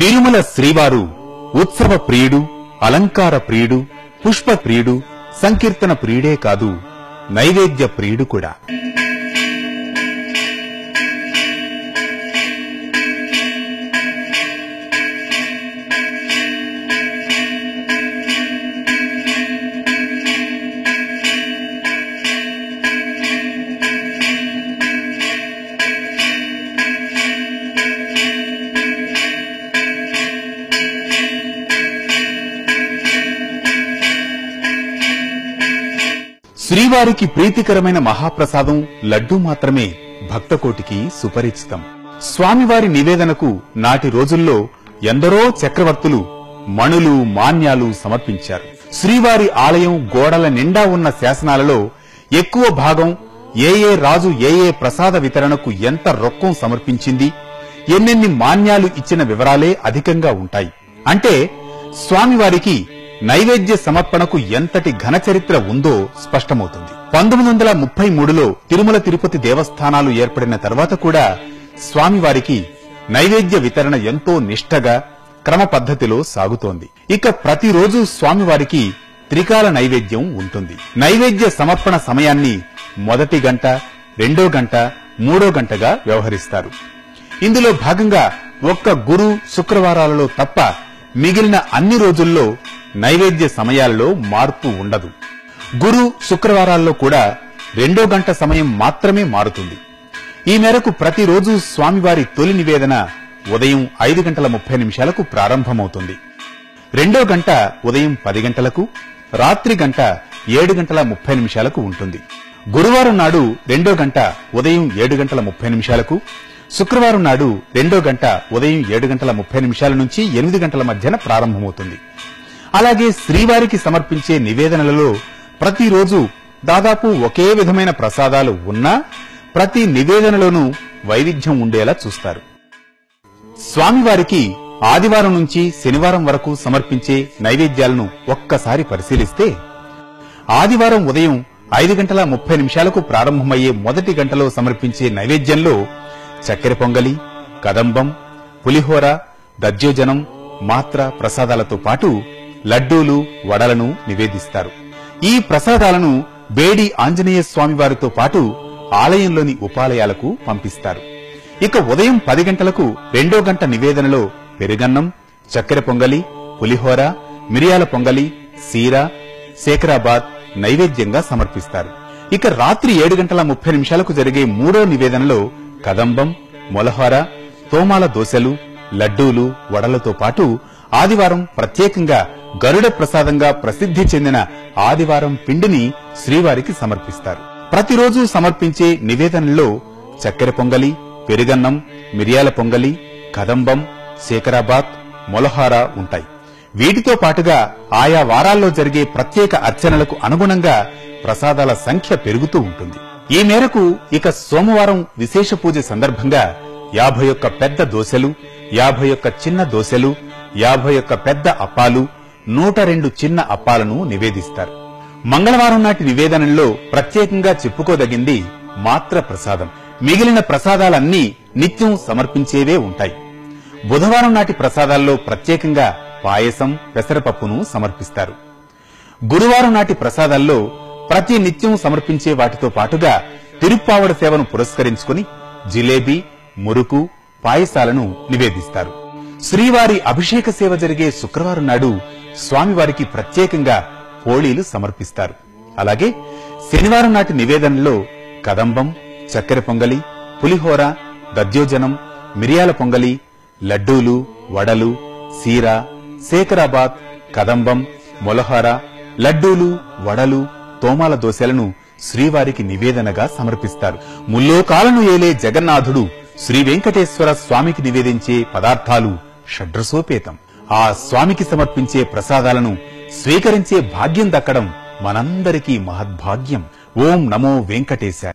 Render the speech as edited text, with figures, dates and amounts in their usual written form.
తిరుమల శ్రీవారు ఉత్సవ ప్రియుడు, అలంకార ప్రియుడు, పుష్ప ప్రియుడు, సంకీర్తన ప్రియుడే కాదు, నైవేద్య ప్రియుడు కూడా. శ్రీవారికి ప్రీతికరమైన మహాప్రసాదం లడ్డూ మాత్రమే భక్తకోటికి సుపరిచితం. స్వామివారి నివేదనకు నాటి రోజుల్లో ఎందరో చక్రవర్తులు మణులు, మాన్యాలు సమర్పించారు. శ్రీవారి ఆలయం గోడల నిండా ఉన్న శాసనాలలో ఎక్కువ భాగం ఏ రాజు ఏ ప్రసాద వితరణకు ఎంత రొక్కం సమర్పించింది, ఎన్నెన్ని మాన్యాలు ఇచ్చిన వివరాలే అధికంగా ఉంటాయి. అంటే స్వామివారికి నైవేద్య సమర్పణకు ఎంతటి ఘనచరిత్ర ఉందో స్పష్టమవుతుంది. 1933లో తిరుమల తిరుపతి దేవస్థానాలు ఏర్పడిన తర్వాత కూడా స్వామివారికి నైవేద్య వితరణ ఎంతో నిష్ఠగా, క్రమ పద్ధతిలో సాగుతోంది. ఇక ప్రతిరోజు స్వామివారికి త్రికాల నైవేద్యం ఉంటుంది. నైవేద్య సమర్పణ సమయాన్ని మొదటి గంట, రెండో గంట, మూడో గంటగా వ్యవహరిస్తారు. ఇందులో భాగంగా ఒక్క గురు, శుక్రవారాలలో తప్ప మిగిలిన అన్ని రోజుల్లో నైవేద్య సమయాలలో మార్పు ఉండదు. గురు, శుక్రవారాల్లో కూడా రెండో గంట సమయం మాత్రమే మారుతుంది. ఈ మేరకు ప్రతిరోజు స్వామివారి తొలి నివేదన ఉదయం 5:30 ప్రారంభమవుతుంది. రెండో గంట ఉదయం 10 గంటలకు, రాత్రి గంట 7:30 ఉంటుంది. గురువారం నాడు రెండో గంట ఉదయం 7:30, శుక్రవారం నాడు రెండో గంట ఉదయం 7:30 నుంచి 8 గంటల మధ్యన ప్రారంభమవుతుంది. అలాగే శ్రీవారికి సమర్పించే నివేదనలలో ప్రతిరోజు దాదాపు ఒకే విధమైన ప్రసాదాలు ఉన్నా ప్రతి నివేదనలోనూ వైవిధ్యం ఉండేలా చూస్తారు. స్వామివారికి ఆదివారం నుంచి శనివారం వరకు సమర్పించే నైవేద్యాలను ఒక్కసారి పరిశీలిస్తే, ఆదివారం ఉదయం 5:30 ప్రారంభమయ్యే మొదటి గంటలో సమర్పించే నైవేద్యంలో చక్కెర పొంగలి, కదంబం, పులిహోర, దధ్యోజనం, మాత్ర ప్రసాదాలతో పాటు లడ్డూలు, వడలను నివేదిస్తారు. ఈ ప్రసాదాలను బేడి ఆంజనేయ స్వామివారితో పాటు ఆలయంలోని ఉపాలయాలకు పంపిస్తారు. ఇక ఉదయం 10 గంటలకు రెండో గంట నివేదనలో పెరుగన్నం, చక్కెర పొంగలి, పులిహోర, మిరియాల పొంగలి, సీర, శేఖరాబాద్ నైవేద్యంగా సమర్పిస్తారు. ఇక రాత్రి 7:30 జరిగే మూడో నివేదనలో కదంబం, మొలహోర, తోమాల దోశలు, లడ్డూలు, వడలతో పాటు ఆదివారం ప్రత్యేకంగా గరుడ ప్రసాదంగా ప్రసిద్ధి చెందిన ఆదివారం పిండిని శ్రీవారికి సమర్పిస్తారు. ప్రతిరోజు సమర్పించే నివేదనలో చక్కెర పొంగలి, పెరుగన్నం, మిరియాల పొంగలి, కదంబం, శేఖరాబాద్, మొలహార ఉంటాయి. వీటితో పాటుగా ఆయా వారాల్లో జరిగే ప్రత్యేక అర్చనలకు అనుగుణంగా ప్రసాదాల సంఖ్య పెరుగుతూ ఉంటుంది. ఈ మేరకు ఇక సోమవారం విశేష పూజ సందర్భంగా 51 పెద్ద దోశలు, 51 చిన్న దోశలు, 51 పెద్ద అప్పాలు, 102 చిన్న అప్పాలను నివేదిస్తారు. మంగళవారం నాటి నివేదనలో ప్రత్యేకంగా చెప్పుకోదగింది మాత్ర ప్రసాదం. మిగిలిన ప్రసాదాలన్నీ నిత్యం సమర్పించేవే ఉంటాయి. బుధవారం నాటి ప్రసాదాల్లో ప్రత్యేకంగా పాయసం, పెసరపప్పును సమర్పిస్తారు. గురువారం నాటి ప్రసాదాల్లో ప్రతి నిత్యం సమర్పించే వాటితో పాటుగా తిరుప్పావడ సేవను పురస్కరించుకుని జిలేబీ, మురుకు, పాయసాలను నివేదిస్తారు. శ్రీవారి అభిషేక సేవ జరిగే శుక్రవారం నాడు స్వామివారికి ప్రత్యేకంగా పోళీలు సమర్పిస్తారు. అలాగే శనివారం నాటి నివేదనలో కదంబం, చక్కెర పొంగలి, పులిహోర, దధ్యోజనం, మిరియాల పొంగలి, లడ్డూలు, వడలు, సీర, శేఖరాబాద్, కదంబం, మొలహార, లడ్డూలు, వడలు, తోమాల దోశలను శ్రీవారికి నివేదనగా సమర్పిస్తారు. ముల్లోకాలను ఏలే జగన్నాథుడు శ్రీ వెంకటేశ్వర స్వామికి నివేదించే పదార్థాలు షడ్రసోపేతం. ఆ స్వామికి సమర్పించే ప్రసాదాలను స్వీకరించే భాగ్యం దక్కడం మనందరికీ మహద్భాగ్యం. ఓం నమో వెంకటేశాయ.